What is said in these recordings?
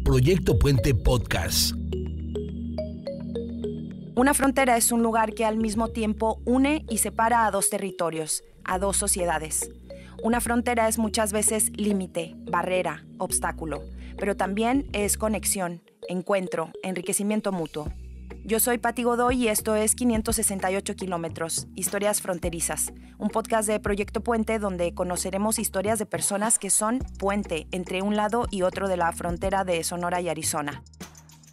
Proyecto Puente Podcast. Una frontera es un lugar que al mismo tiempo une y separa a dos territorios, a dos sociedades. Una frontera es muchas veces límite, barrera, obstáculo, pero también es conexión, encuentro, enriquecimiento mutuo. Yo soy Pati Godoy y esto es 568 kilómetros, Historias Fronterizas, un podcast de Proyecto Puente donde conoceremos historias de personas que son puente entre un lado y otro de la frontera de Sonora y Arizona.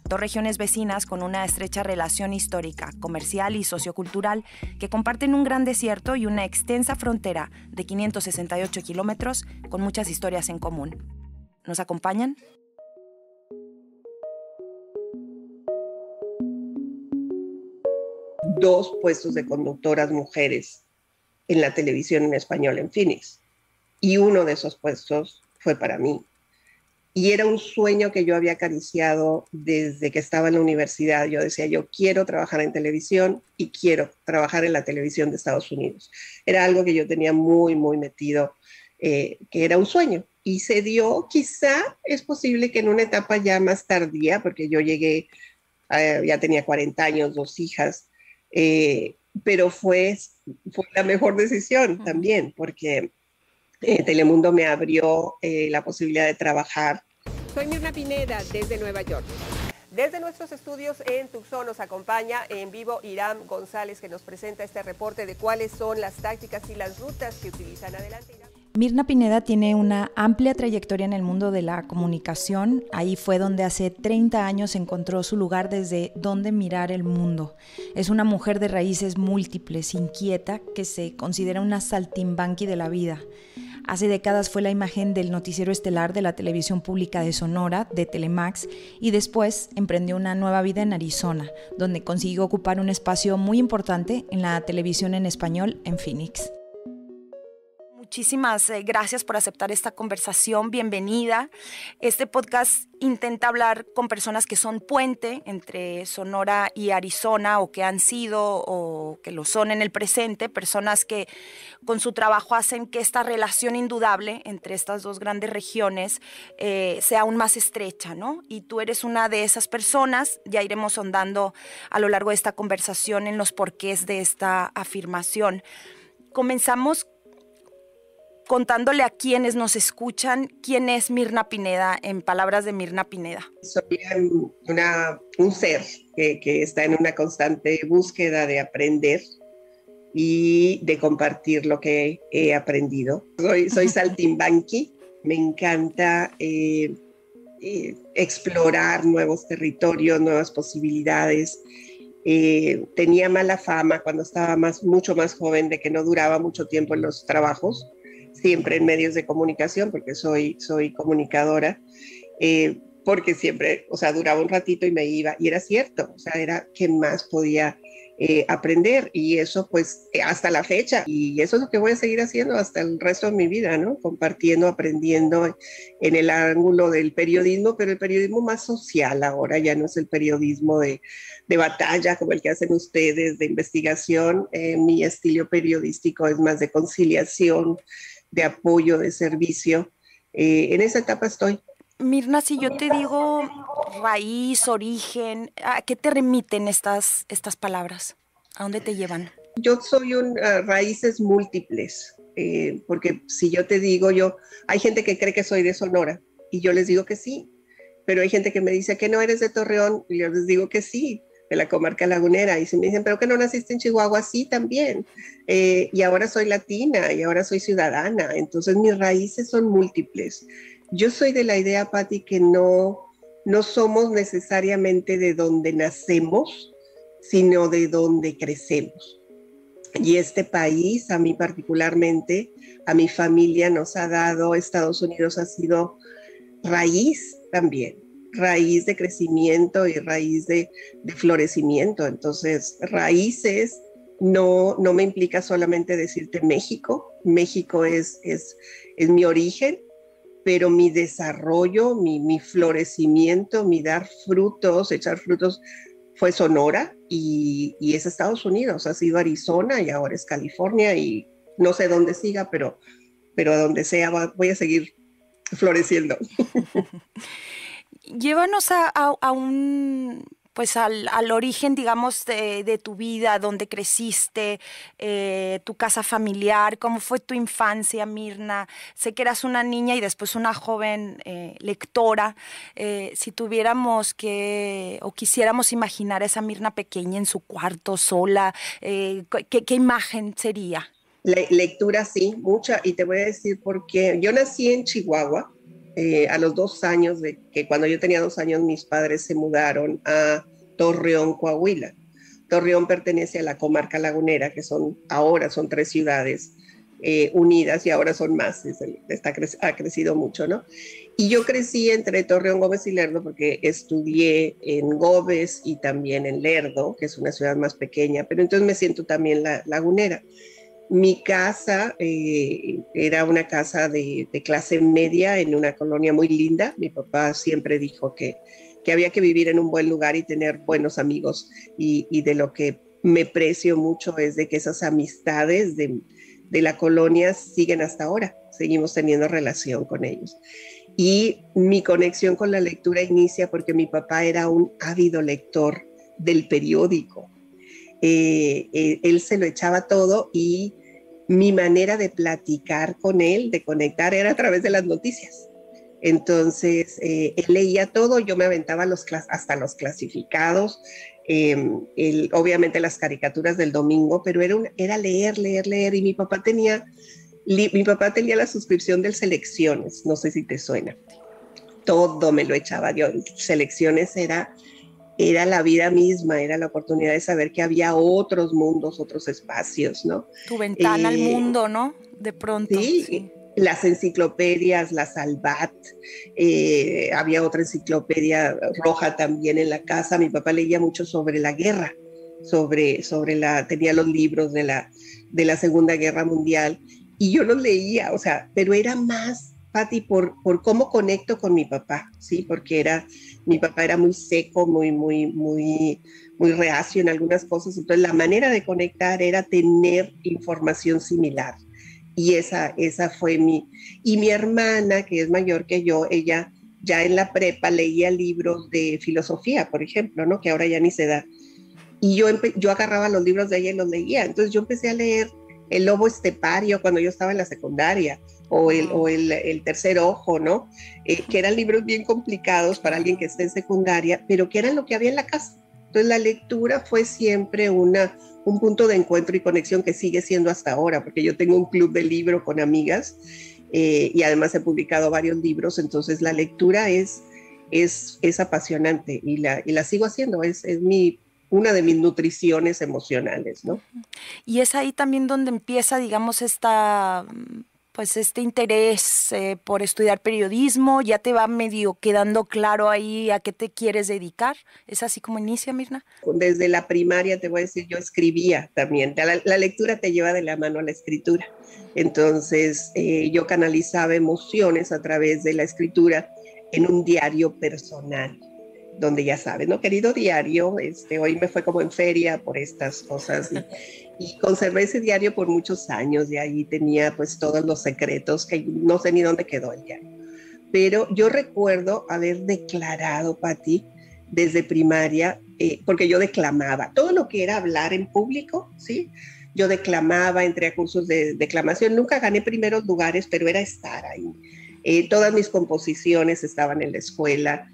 Dos regiones vecinas con una estrecha relación histórica, comercial y sociocultural que comparten un gran desierto y una extensa frontera de 568 kilómetros con muchas historias en común. ¿Nos acompañan? Dos puestos de conductoras mujeres en la televisión en español en Phoenix. Y uno de esos puestos fue para mí. Y era un sueño que yo había acariciado desde que estaba en la universidad. Yo decía, yo quiero trabajar en televisión y quiero trabajar en la televisión de Estados Unidos. Era algo que yo tenía muy, muy metido, que era un sueño. Y se dio, quizá es posible que en una etapa ya más tardía, porque yo llegué, ya tenía 40 años, 2 hijas, pero fue la mejor decisión también, porque Telemundo me abrió la posibilidad de trabajar. Soy Mirna Pineda desde Nueva York. Desde nuestros estudios en Tucson nos acompaña en vivo Iram González, que nos presenta este reporte de cuáles son las tácticas y las rutas que utilizan. Adelante, Iram. Mirna Pineda tiene una amplia trayectoria en el mundo de la comunicación. Ahí fue donde hace 30 años encontró su lugar desde donde mirar el mundo. Es una mujer de raíces múltiples, inquieta, que se considera una saltimbanqui de la vida. Hace décadas fue la imagen del noticiero estelar de la televisión pública de Sonora, de Telemax, y después emprendió una nueva vida en Arizona, donde consiguió ocupar un espacio muy importante en la televisión en español en Phoenix. Muchísimas gracias por aceptar esta conversación, bienvenida. Este podcast intenta hablar con personas que son puente entre Sonora y Arizona, o que han sido o que lo son en el presente, personas que con su trabajo hacen que esta relación indudable entre estas dos grandes regiones sea aún más estrecha, ¿no? Y tú eres una de esas personas. Ya iremos ahondando a lo largo de esta conversación en los porqués de esta afirmación. Comenzamos contándole a quienes nos escuchan quién es Mirna Pineda, en palabras de Mirna Pineda. Soy un ser que está en una constante búsqueda de aprender y de compartir lo que he aprendido. Soy saltimbanqui, me encanta explorar nuevos territorios, nuevas posibilidades. Tenía mala fama cuando estaba mucho más joven de que no duraba mucho tiempo en los trabajos, siempre en medios de comunicación, porque soy comunicadora, porque siempre, duraba un ratito y me iba, y era cierto, era qué más podía aprender, y eso pues hasta la fecha, y eso es lo que voy a seguir haciendo hasta el resto de mi vida, ¿no? Compartiendo, aprendiendo en el ángulo del periodismo, pero el periodismo más social ahora, ya no es el periodismo de batalla como el que hacen ustedes, de investigación. Mi estilo periodístico es más de conciliación, de apoyo, de servicio. En esa etapa estoy. Mirna, si yo te digo raíz, origen, ¿a qué te remiten estas palabras? ¿A dónde te llevan? Yo soy raíces múltiples, porque si yo te digo, hay gente que cree que soy de Sonora y yo les digo que sí, pero hay gente que me dice que no eres de Torreón y yo les digo que sí, de la comarca lagunera, y si me dicen, pero que no naciste en Chihuahua, sí también, y ahora soy latina y ahora soy ciudadana, entonces mis raíces son múltiples. Yo soy de la idea, Pati, que no somos necesariamente de donde nacemos, sino de donde crecemos. Y este país, a mí particularmente, a mi familia nos ha dado, Estados Unidos ha sido raíz también, raíz de crecimiento y raíz de florecimiento. Entonces, raíces no me implica solamente decirte México. México es mi origen, pero mi desarrollo, mi florecimiento, mi dar frutos, echar frutos, fue Sonora y es Estados Unidos, ha sido Arizona y ahora es California, y no sé dónde siga, pero a donde sea voy a seguir floreciendo. Llévanos a un, pues al origen, digamos, de tu vida, donde creciste, tu casa familiar, cómo fue tu infancia, Mirna. Sé que eras una niña y después una joven lectora. Si tuviéramos o quisiéramos imaginar a esa Mirna pequeña en su cuarto, sola, ¿qué imagen sería? Lectura sí, mucha, y te voy a decir por qué. Yo nací en Chihuahua. A los 2 años, cuando yo tenía 2 años, mis padres se mudaron a Torreón, Coahuila. Torreón pertenece a la comarca lagunera, que ahora son 3 ciudades unidas y ahora son más, ha crecido mucho, ¿no? Y yo crecí entre Torreón, Gómez y Lerdo porque estudié en Gómez y también en Lerdo, que es una ciudad más pequeña, pero entonces me siento también lagunera. Mi casa era una casa de clase media en una colonia muy linda. Mi papá siempre dijo que había que vivir en un buen lugar y tener buenos amigos. Y de lo que me precio mucho es de que esas amistades de la colonia siguen hasta ahora. Seguimos teniendo relación con ellos. Y mi conexión con la lectura inicia porque mi papá era un ávido lector del periódico. Él se lo echaba todo y mi manera de platicar con él, de conectar, era a través de las noticias. Entonces, él leía todo, yo me aventaba hasta los clasificados, obviamente las caricaturas del domingo, pero era leer, y mi papá tenía la suscripción del Selecciones, no sé si te suena. Todo me lo echaba yo. Selecciones era la vida misma, era la oportunidad de saber que había otros mundos, otros espacios, ¿no? Tu ventana al mundo, ¿no? De pronto. Sí. Las enciclopedias, la Salvat, había otra enciclopedia roja también en la casa. Mi papá leía mucho sobre la guerra, tenía los libros de la Segunda Guerra Mundial, y yo los leía, o sea, pero era más, Pati, por cómo conecto con mi papá, ¿sí? Porque mi papá era muy seco, muy reacio en algunas cosas, entonces la manera de conectar era tener información similar, y esa fue y mi hermana, que es mayor que yo, ella ya en la prepa leía libros de filosofía, por ejemplo, ¿no? Que ahora ya ni se da, y yo agarraba los libros de ella y los leía, entonces yo empecé a leer El lobo estepario cuando yo estaba en la secundaria, o el Tercer Ojo, ¿no? Que eran libros bien complicados para alguien que esté en secundaria, pero que eran lo que había en la casa. Entonces la lectura fue siempre un punto de encuentro y conexión que sigue siendo hasta ahora, porque yo tengo un club de libro con amigas y además he publicado varios libros, entonces la lectura es apasionante y la sigo haciendo, es una de mis nutriciones emocionales, ¿no? Y es ahí también donde empieza, digamos, este interés por estudiar periodismo. ¿Ya te va medio quedando claro ahí a qué te quieres dedicar? ¿Es así como inicia, Mirna? Desde la primaria, te voy a decir, yo escribía también. La lectura te lleva de la mano a la escritura. Entonces, yo canalizaba emociones a través de la escritura en un diario personal, donde ya sabes, ¿no? Querido diario, hoy me fue como en feria por estas cosas y conservé ese diario por muchos años y ahí tenía pues todos los secretos que no sé ni dónde quedó el diario. Pero yo recuerdo haber declarado, Pati, desde primaria, porque yo declamaba, todo lo que era hablar en público, ¿sí? Yo declamaba, entré a cursos de declamación, nunca gané primeros lugares, pero era estar ahí. Todas mis composiciones estaban en la escuela.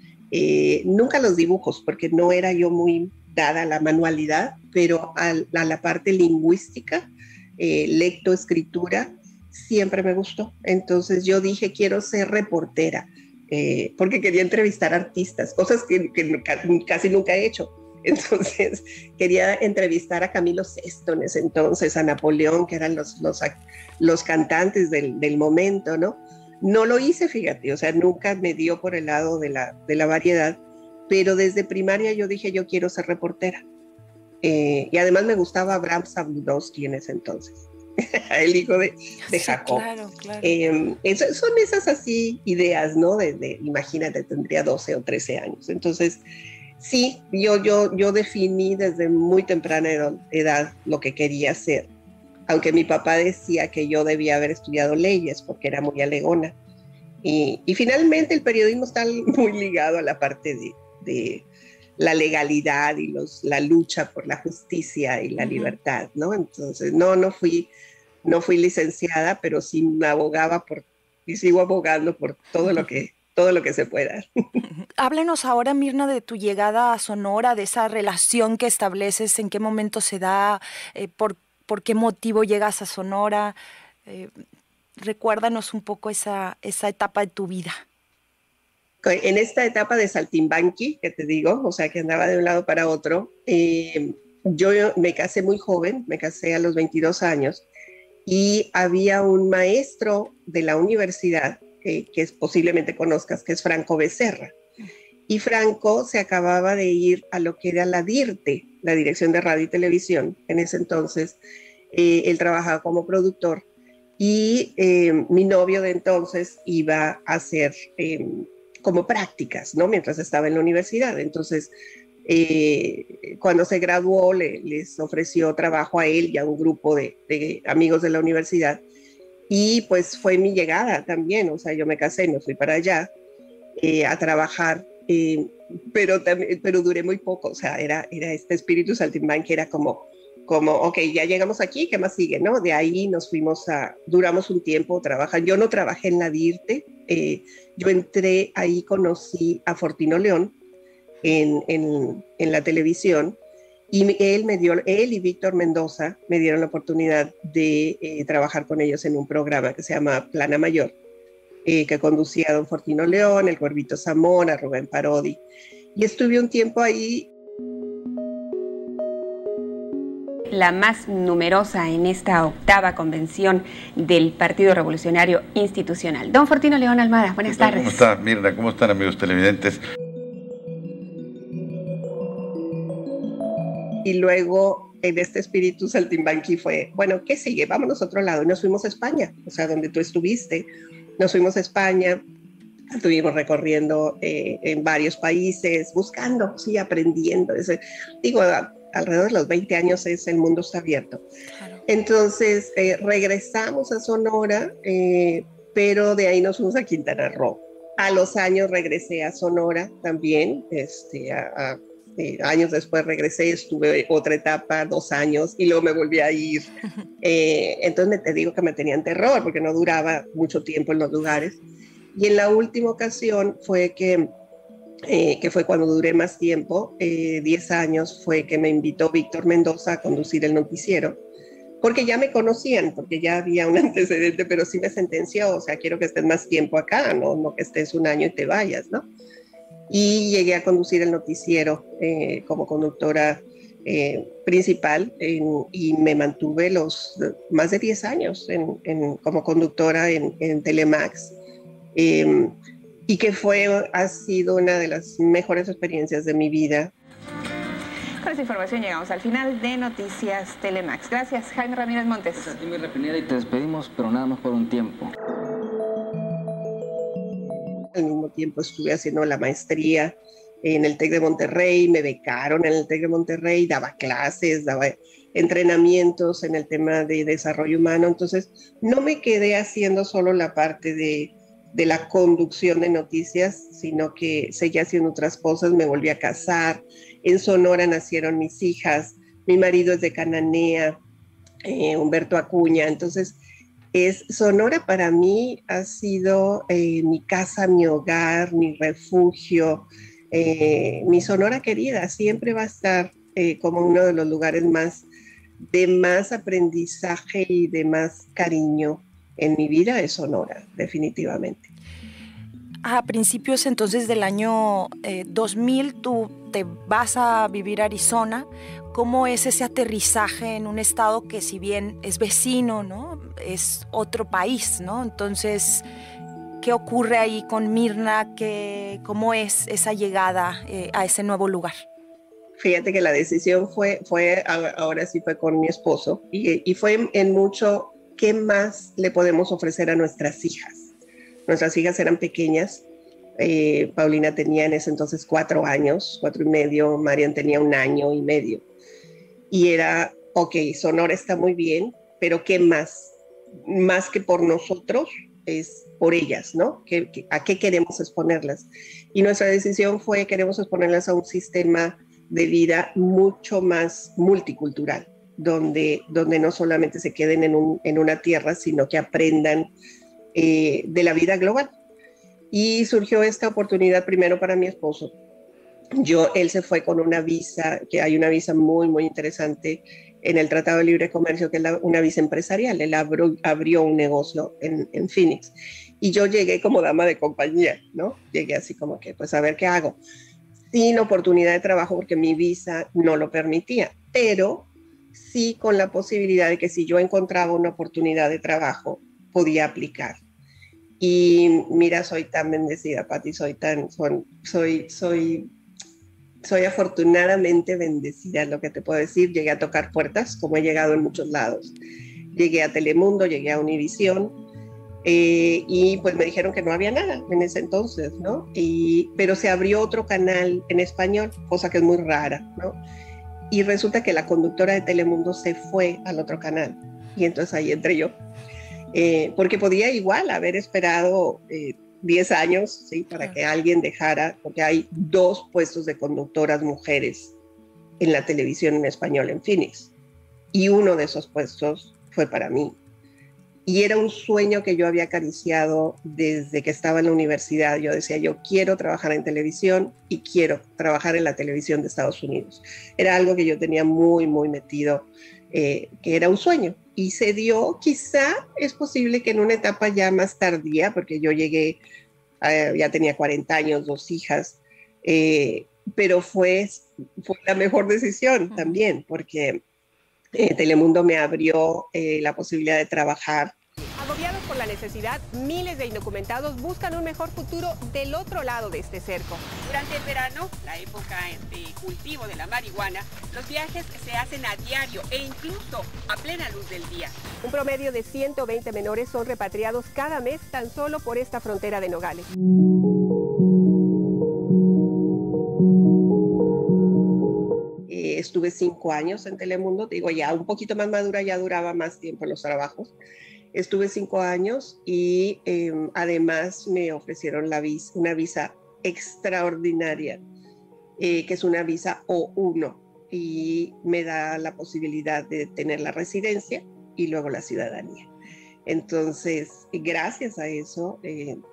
Nunca los dibujos, porque no era yo muy dada a la manualidad, pero a la parte lingüística, lectoescritura, siempre me gustó. Entonces yo dije, quiero ser reportera, porque quería entrevistar artistas, cosas que casi nunca he hecho. Entonces quería entrevistar a Camilo Sesto en ese entonces, a Napoleón, que eran los cantantes del momento, ¿no? No lo hice, fíjate, o sea, nunca me dio por el lado de la variedad, pero desde primaria yo dije, yo quiero ser reportera. Y además me gustaba Abraham Sabludowski en ese entonces, el hijo de Jacob. Claro. Son esas así ideas, ¿no? Imagínate, tendría 12 o 13 años. Entonces, sí, yo definí desde muy temprana edad lo que quería hacer. Aunque mi papá decía que yo debía haber estudiado leyes porque era muy alegona. Y finalmente el periodismo está muy ligado a la parte de la legalidad y la lucha por la justicia y la libertad, ¿no? Entonces, no fui licenciada, pero sí me abogaba y sigo abogando por todo lo que se pueda. Háblenos ahora, Mirna, de tu llegada a Sonora, de esa relación que estableces, en qué momento se da, por qué motivo llegas a Sonora. Recuérdanos un poco esa etapa de tu vida. En esta etapa de saltimbanqui, que te digo, o sea, que andaba de un lado para otro, yo me casé muy joven, me casé a los 22 años, y había un maestro de la universidad, que posiblemente conozcas, que es Franco Becerra. Y Franco se acababa de ir a lo que era la DIRTE, la Dirección de Radio y Televisión. En ese entonces, él trabajaba como productor, y mi novio de entonces iba a hacer como prácticas, ¿no? Mientras estaba en la universidad. Entonces, cuando se graduó, les ofreció trabajo a él y a un grupo de amigos de la universidad. Y pues fue mi llegada también, o sea, yo me casé, me fui para allá a trabajar, pero duré muy poco, o sea, era este espíritu saltimbanqui, era como, ok, ya llegamos aquí, ¿qué más sigue, no? De ahí nos fuimos duramos un tiempo trabajando. Yo no trabajé en la DIRTE, yo entré ahí, conocí a Fortino León en la televisión, y él y Víctor Mendoza me dieron la oportunidad de trabajar con ellos en un programa que se llama Plana Mayor, que conducía a don Fortino León, el Cuervito Zamora, Rubén Parodi, y estuve un tiempo ahí. La más numerosa en esta 8ª convención del Partido Revolucionario Institucional. Don Fortino León Almada, buenas tardes. ¿Cómo está, Mirna? ¿Cómo están, amigos televidentes? Y luego, en este espíritu saltimbanqui fue, bueno, ¿qué sigue? Vámonos a otro lado. Y nos fuimos a España, o sea, donde tú estuviste. Nos fuimos a España, estuvimos recorriendo en varios países, buscando, sí, aprendiendo. Digo, alrededor de los 20 años el mundo está abierto. Claro. Entonces, regresamos a Sonora, pero de ahí nos fuimos a Quintana Roo. A los años regresé a Sonora también, años después regresé, estuve otra etapa, 2 años, y luego me volví a ir. Entonces te digo que me tenían terror, porque no duraba mucho tiempo en los lugares. Y en la última ocasión fue que fue cuando duré más tiempo, 10 años, fue que me invitó Víctor Mendoza a conducir el noticiero, porque ya me conocían, porque ya había un antecedente, pero sí me sentenció, o sea, quiero que estés más tiempo acá, no que estés un año y te vayas, ¿no? Y llegué a conducir el noticiero como conductora principal, y me mantuve los más de 10 años como conductora en Telemax, y que ha sido una de las mejores experiencias de mi vida. Con esta información llegamos al final de Noticias Telemax. Gracias, Jaime Ramírez Montes. Gracias a ti, Mirna Pineda, y te despedimos, pero nada más por un tiempo. Al mismo tiempo estuve haciendo la maestría en el TEC de Monterrey, me becaron en el TEC de Monterrey, daba clases, daba entrenamientos en el tema de desarrollo humano. Entonces no me quedé haciendo solo la parte de la conducción de noticias, sino que seguí haciendo otras cosas. Me volví a casar, en Sonora nacieron mis hijas, mi marido es de Cananea, Humberto Acuña. Entonces Sonora para mí ha sido mi casa, mi hogar, mi refugio, mi Sonora querida. Siempre va a estar como uno de los lugares de más aprendizaje y de más cariño en mi vida, es Sonora, definitivamente. A principios entonces del año 2000 tú te vas a vivir a Arizona. ¿Cómo es ese aterrizaje en un estado que, si bien es vecino, ¿no?, es otro país, ¿no? Entonces, ¿qué ocurre ahí con Mirna? ¿Cómo es esa llegada a ese nuevo lugar? Fíjate que la decisión ahora sí fue con mi esposo, y fue en mucho, ¿qué más le podemos ofrecer a nuestras hijas? Nuestras hijas eran pequeñas. Paulina tenía en ese entonces 4 años, 4 y medio, Marian tenía 1 año y medio. Y era, ok, Sonora está muy bien, pero ¿qué más? Más que por nosotros, es por ellas, ¿no? ¿A qué queremos exponerlas? Y nuestra decisión fue, queremos exponerlas a un sistema de vida mucho más multicultural, donde no solamente se queden en una tierra, sino que aprendan de la vida global. Y surgió esta oportunidad primero para mi esposo. Él se fue con una visa, que hay una visa muy, muy interesante en el Tratado de Libre Comercio, que es una visa empresarial. Él abrió un negocio en Phoenix. Y yo llegué como dama de compañía, ¿no? Llegué así como que, pues a ver qué hago. Sin oportunidad de trabajo porque mi visa no lo permitía, pero sí con la posibilidad de que si yo encontraba una oportunidad de trabajo, podía aplicar. Y mira, soy tan bendecida, Pati, soy afortunadamente bendecida, lo que te puedo decir. Llegué a tocar puertas, como he llegado en muchos lados. Llegué a Telemundo, llegué a Univisión, y pues me dijeron que no había nada en ese entonces, ¿no? Pero se abrió otro canal en español, cosa que es muy rara, ¿no? Y resulta que la conductora de Telemundo se fue al otro canal, y entonces ahí entré yo. Porque podía igual haber esperado 10 años, ¿sí? Para que alguien dejara, porque hay 2 puestos de conductoras mujeres en la televisión en español en Phoenix, y uno de esos puestos fue para mí. Y era un sueño que yo había acariciado desde que estaba en la universidad. Yo decía, yo quiero trabajar en televisión y quiero trabajar en la televisión de Estados Unidos. Era algo que yo tenía muy, muy metido, que era un sueño. Y se dio, quizá es posible que en una etapa ya más tardía, porque yo llegué, ya tenía 40 años, 2 hijas, pero fue la mejor decisión también, porque Telemundo me abrió la posibilidad de trabajar. Agobiados por la necesidad, miles de indocumentados buscan un mejor futuro del otro lado de este cerco. Durante el verano, la época de cultivo de la marihuana, los viajes se hacen a diario e incluso a plena luz del día. Un promedio de 120 menores son repatriados cada mes tan solo por esta frontera de Nogales. Estuve 5 años en Telemundo, digo, ya un poquito más madura, ya duraba más tiempo en los trabajos. Estuve 5 años y además me ofrecieron una visa extraordinaria, que es una visa O1, y me da la posibilidad de tener la residencia y luego la ciudadanía. Entonces, gracias a eso,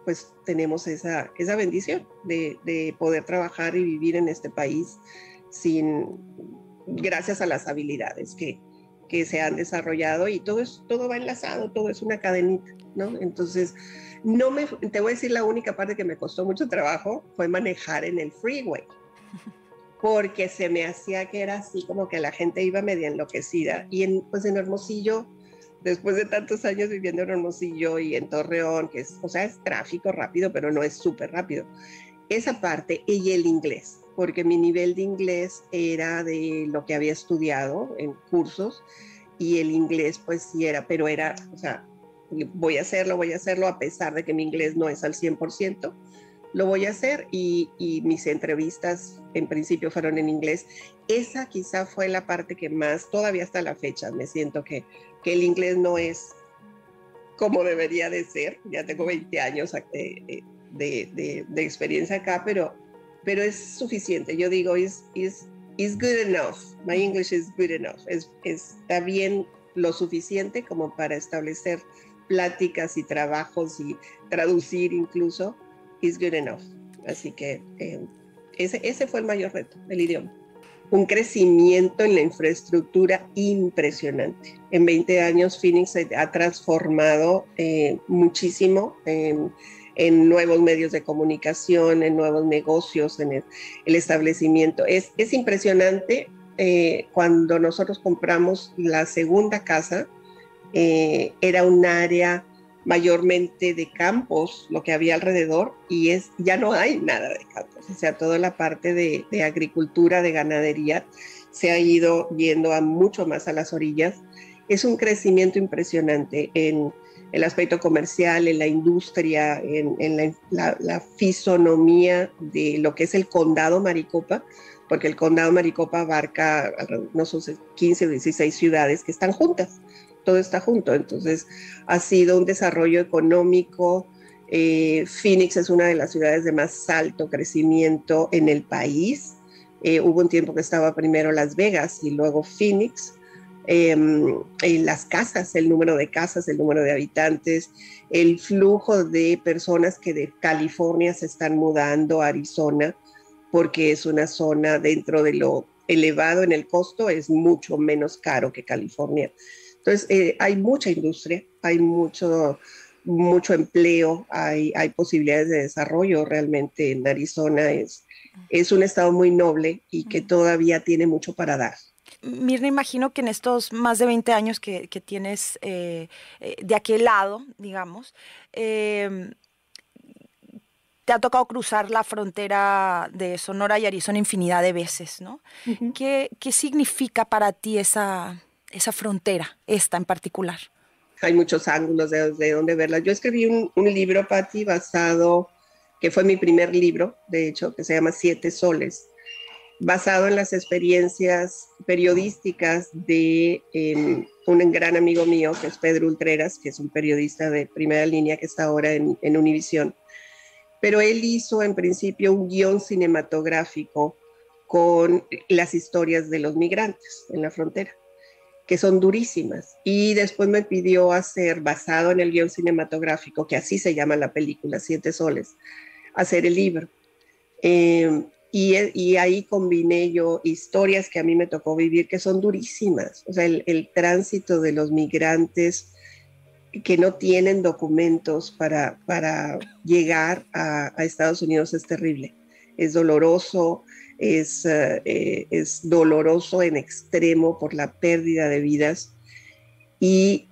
pues tenemos esa bendición de poder trabajar y vivir en este país gracias a las habilidades que se han desarrollado, y todo va enlazado, todo es una cadenita, ¿no? Entonces, te voy a decir, la única parte que me costó mucho trabajo fue manejar en el freeway, porque se me hacía que era así como que la gente iba media enloquecida, y pues en Hermosillo, después de tantos años viviendo en Hermosillo y en Torreón, que es tráfico rápido, pero no es súper rápido, esa parte, y el inglés, porque mi nivel de inglés era de lo que había estudiado en cursos, y el inglés pues sí era, pero era, voy a hacerlo a pesar de que mi inglés no es al 100%, lo voy a hacer, y mis entrevistas en principio fueron en inglés. Esa quizá fue la parte que más, todavía hasta la fecha, me siento que el inglés no es como debería de ser. Ya tengo 20 años de experiencia acá, pero es suficiente. Yo digo, is good enough. My English is good enough. Está bien, lo suficiente como para establecer pláticas y trabajos y traducir incluso. Is good enough. Así que ese fue el mayor reto, el idioma. Un crecimiento en la infraestructura impresionante. En 20 años Phoenix se ha transformado muchísimo en nuevos medios de comunicación, en nuevos negocios, en el establecimiento. Es impresionante. Cuando nosotros compramos la segunda casa, era un área mayormente de campos, lo que había alrededor, y ya no hay nada de campos. O sea, toda la parte de agricultura, de ganadería, se ha ido yendo mucho más a las orillas. Es un crecimiento impresionante en el aspecto comercial, en la industria, en la fisonomía de lo que es el condado Maricopa, porque el condado Maricopa abarca, no sé, 15 o 16 ciudades que están juntas. todo está junto. Entonces ha sido un desarrollo económico. Phoenix es una de las ciudades de más alto crecimiento en el país. Hubo un tiempo que estaba primero Las Vegas y luego Phoenix. Las casas, el número de casas, el número de habitantes, el flujo de personas que de California se están mudando a Arizona, porque es una zona dentro de lo elevado en el costo, es mucho menos caro que California. Entonces, hay mucha industria, hay mucho empleo, hay posibilidades de desarrollo realmente en Arizona. Es un estado muy noble y que todavía tiene mucho para dar. Mirna, imagino que en estos más de 20 años que tienes de aquel lado, digamos, te ha tocado cruzar la frontera de Sonora y Arizona infinidad de veces, ¿no? Uh-huh. ¿Qué significa para ti esa frontera, esta en particular? Hay muchos ángulos de dónde verla. Yo escribí un libro, Patti, basado, que fue mi primer libro, de hecho, que se llama 7 soles, basado en las experiencias periodísticas de un gran amigo mío, que es Pedro Ultreras, que es un periodista de primera línea que está ahora en Univisión. Pero él hizo en principio un guión cinematográfico con las historias de los migrantes en la frontera, que son durísimas. Y después me pidió hacer, basado en el guión cinematográfico, que así se llama la película, 7 soles, hacer el libro. Y ahí combiné yo historias que a mí me tocó vivir, que son durísimas. O sea, el tránsito de los migrantes que no tienen documentos para llegar a Estados Unidos es terrible. Es doloroso, es doloroso en extremo por la pérdida de vidas. Y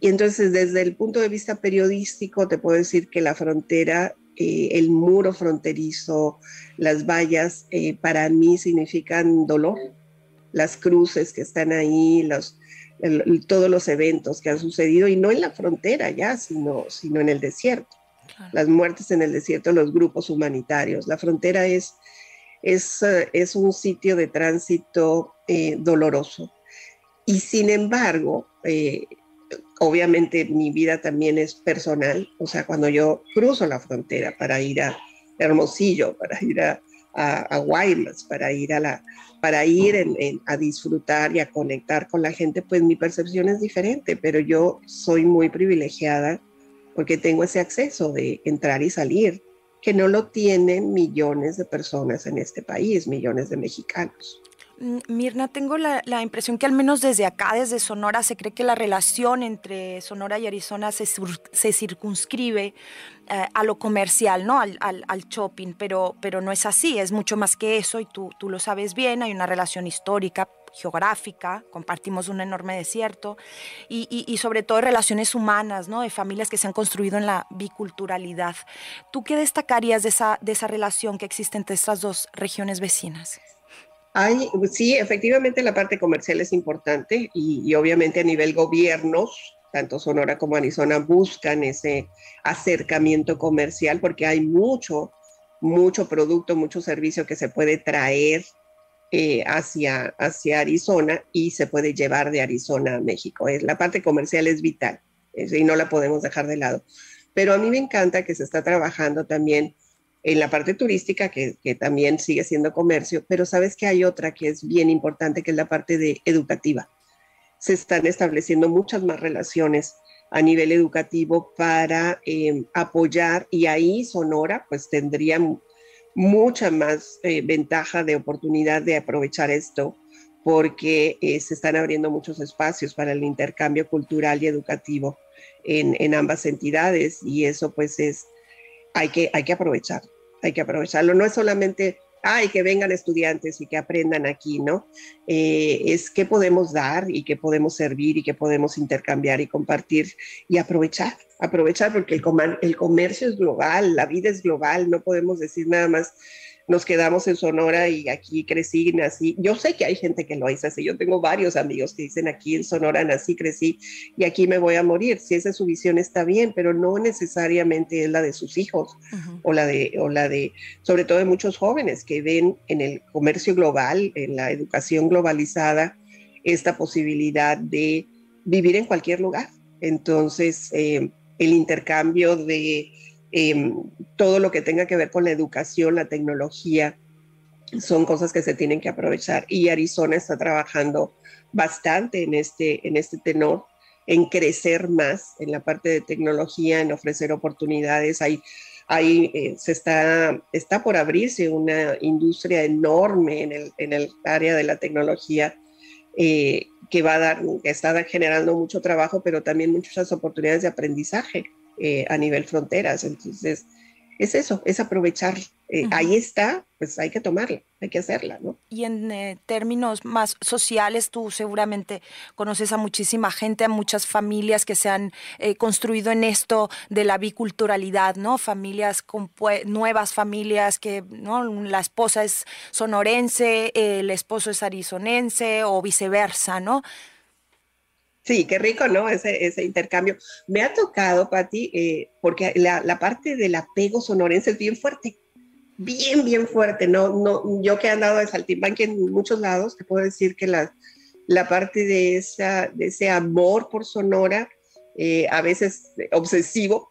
entonces, desde el punto de vista periodístico, te puedo decir que la frontera, el muro fronterizo, las vallas, para mí significan dolor. Las cruces que están ahí, todos los eventos que han sucedido, y no en la frontera ya, sino en el desierto. Claro. Las muertes en el desierto, los grupos humanitarios. La frontera es un sitio de tránsito doloroso. Y sin embargo, obviamente mi vida también es personal. O sea, cuando yo cruzo la frontera para ir a Hermosillo, para ir a Guaymas, para ir a disfrutar y a conectar con la gente, pues mi percepción es diferente, pero yo soy muy privilegiada porque tengo ese acceso de entrar y salir, que no lo tienen millones de personas en este país, millones de mexicanos. Mirna, tengo la impresión que al menos desde acá, desde Sonora, se cree que la relación entre Sonora y Arizona se circunscribe a lo comercial, ¿no? Al shopping, pero no es así, es mucho más que eso y tú lo sabes bien. Hay una relación histórica, geográfica, compartimos un enorme desierto y sobre todo relaciones humanas, ¿no? De familias que se han construido en la biculturalidad. ¿Tú qué destacarías de esa relación que existe entre estas dos regiones vecinas? Sí, efectivamente la parte comercial es importante y obviamente a nivel gobiernos, tanto Sonora como Arizona buscan ese acercamiento comercial porque hay mucho producto, mucho servicio que se puede traer hacia Arizona y se puede llevar de Arizona a México. La parte comercial es vital y no la podemos dejar de lado. Pero a mí me encanta que se está trabajando también en la parte turística, que también sigue siendo comercio, pero sabes que hay otra que es bien importante, que es la parte educativa. Se están estableciendo muchas más relaciones a nivel educativo para apoyar, y ahí Sonora pues tendría mucha más ventaja de oportunidad de aprovechar esto, porque se están abriendo muchos espacios para el intercambio cultural y educativo en ambas entidades, y eso pues hay que aprovechar. Hay que aprovecharlo. No es solamente, que vengan estudiantes y que aprendan aquí, ¿no? Es qué podemos dar y qué podemos servir y qué podemos intercambiar y compartir y aprovechar porque el comercio es global, la vida es global, no podemos decir nada más nos quedamos en Sonora y aquí crecí, nací. Yo sé que hay gente que lo dice así. Yo tengo varios amigos que dicen aquí en Sonora nací, crecí y aquí me voy a morir. Si esa es su visión está bien, pero no necesariamente es la de sus hijos o la de, sobre todo de muchos jóvenes que ven en el comercio global, en la educación globalizada, esta posibilidad de vivir en cualquier lugar. Entonces, el intercambio de todo lo que tenga que ver con la educación, la tecnología, son cosas que se tienen que aprovechar. Y Arizona está trabajando bastante en este tenor, en crecer más en la parte de tecnología, en ofrecer oportunidades. Está por abrirse una industria enorme en el área de la tecnología, que está generando mucho trabajo, pero también muchas oportunidades de aprendizaje a nivel fronteras. Entonces, es eso, es aprovechar. Ahí está, pues hay que tomarla, hay que hacerla, ¿no? Y en términos más sociales, tú seguramente conoces a muchísima gente, a muchas familias que se han construido en esto de la biculturalidad, ¿no? Familias, nuevas familias que, ¿no? La esposa es sonorense, el esposo es arizonense o viceversa, ¿no? Sí, qué rico, ¿no? Ese intercambio. Me ha tocado, Pati, porque la parte del apego sonorense es bien fuerte, bien fuerte. No, yo que he andado de saltimbanqui en muchos lados, te puedo decir que la parte de ese amor por Sonora, a veces obsesivo,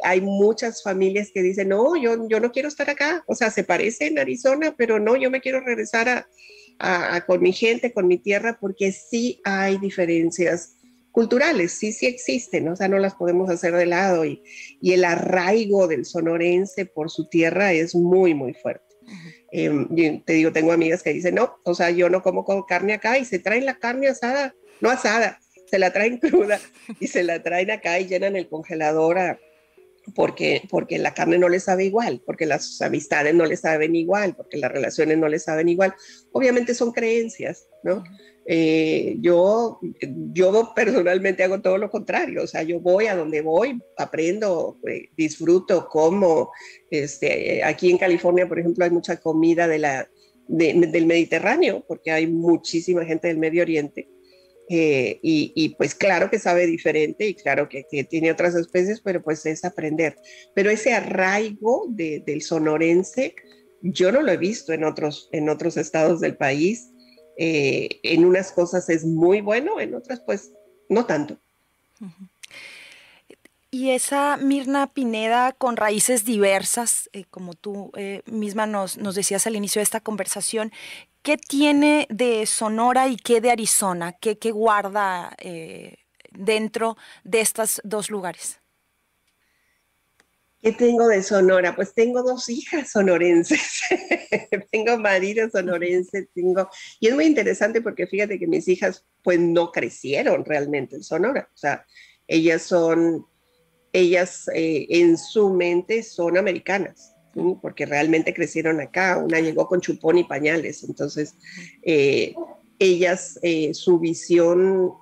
hay muchas familias que dicen, no, yo no quiero estar acá. O sea, se parece en Arizona, pero no, yo me quiero regresar con mi gente, con mi tierra, porque sí hay diferencias culturales, sí existen, ¿no? O sea, no las podemos hacer de lado, y el arraigo del sonorense por su tierra es muy fuerte. Te digo, tengo amigas que dicen, no, o sea, yo no como carne acá, y se traen la carne asada, no asada, se la traen cruda y se la traen acá y llenan el congelador porque la carne no les sabe igual, porque las amistades no les saben igual, porque las relaciones no les saben igual. Obviamente son creencias, ¿no? Yo personalmente hago todo lo contrario. O sea, yo voy a donde voy, aprendo, disfruto, como. Aquí en California, por ejemplo, hay mucha comida del Mediterráneo, porque hay muchísima gente del Medio Oriente. Y pues claro que sabe diferente, y claro que tiene otras especies, pero pues es aprender. Pero ese arraigo del sonorense yo no lo he visto en otros estados del país. En unas cosas es muy bueno, en otras pues no tanto. Y esa Mirna Pineda con raíces diversas, como tú misma nos decías al inicio de esta conversación, ¿qué tiene de Sonora y qué de Arizona? ¿Qué guarda dentro de estos dos lugares? ¿Qué tengo de Sonora? Pues tengo 2 hijas sonorenses. Tengo marido sonorense, y es muy interesante porque fíjate que mis hijas pues no crecieron realmente en Sonora. O sea, ellas en su mente son americanas, ¿sí? Porque realmente crecieron acá. Una llegó con chupón y pañales. Entonces, ellas, su visión,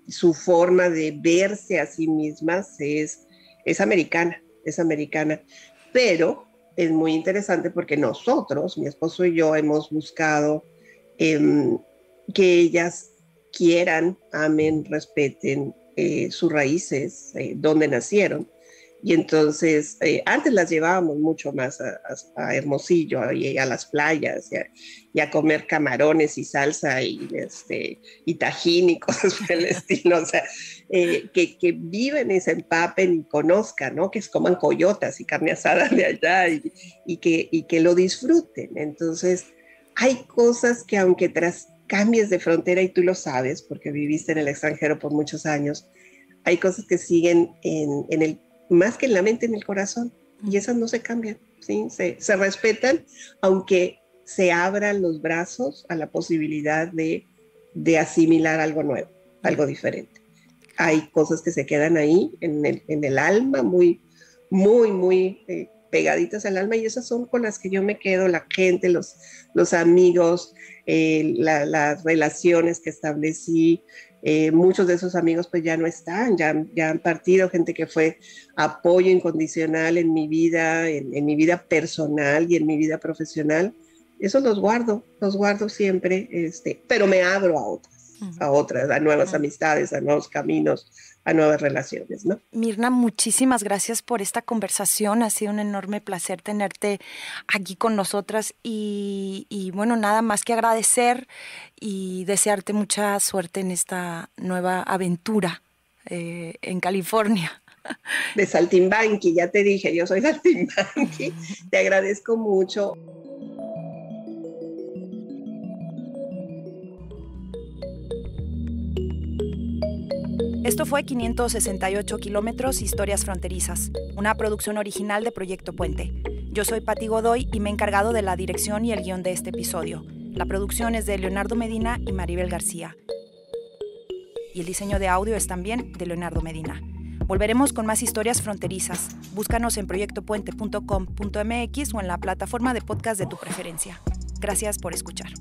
su forma de verse a sí mismas es americana. Pero es muy interesante porque nosotros, mi esposo y yo, hemos buscado que ellas quieran, amen, respeten sus raíces, donde nacieron. Y entonces, antes las llevábamos mucho más a Hermosillo y a las playas, y a comer camarones y salsa y tajín y cosas por el estilo. O sea, que viven y se empapen y conozcan, ¿no? Que coman coyotas y carne asada de allá, y que lo disfruten. Entonces, hay cosas que aunque cambies de frontera, y tú lo sabes porque viviste en el extranjero por muchos años, hay cosas que siguen más que en la mente, en el corazón, y esas no se cambian, ¿sí? Se respetan, aunque se abran los brazos a la posibilidad de asimilar algo nuevo, algo diferente. Hay cosas que se quedan ahí en el alma, muy pegaditas al alma, y esas son con las que yo me quedo, la gente, los amigos, las relaciones que establecí. Muchos de esos amigos pues ya no están, ya han partido, gente que fue apoyo incondicional en mi vida, en mi vida personal y en mi vida profesional. Eso los guardo siempre, pero me abro a otras. a otras, a nuevas amistades, a nuevos caminos, a nuevas relaciones, ¿no? Mirna, muchísimas gracias por esta conversación. Ha sido un enorme placer tenerte aquí con nosotras y bueno, nada más que agradecer y desearte mucha suerte en esta nueva aventura en California. De Saltimbanqui, ya te dije, yo soy Saltimbanqui. Te agradezco mucho. Esto fue 568 kilómetros Historias Fronterizas, una producción original de Proyecto Puente. Yo soy Pati Godoy y me he encargado de la dirección y el guión de este episodio. La producción es de Leonardo Medina y Maribel García. Y el diseño de audio es también de Leonardo Medina. Volveremos con más historias fronterizas. Búscanos en proyectopuente.com.mx o en la plataforma de podcast de tu preferencia. Gracias por escuchar.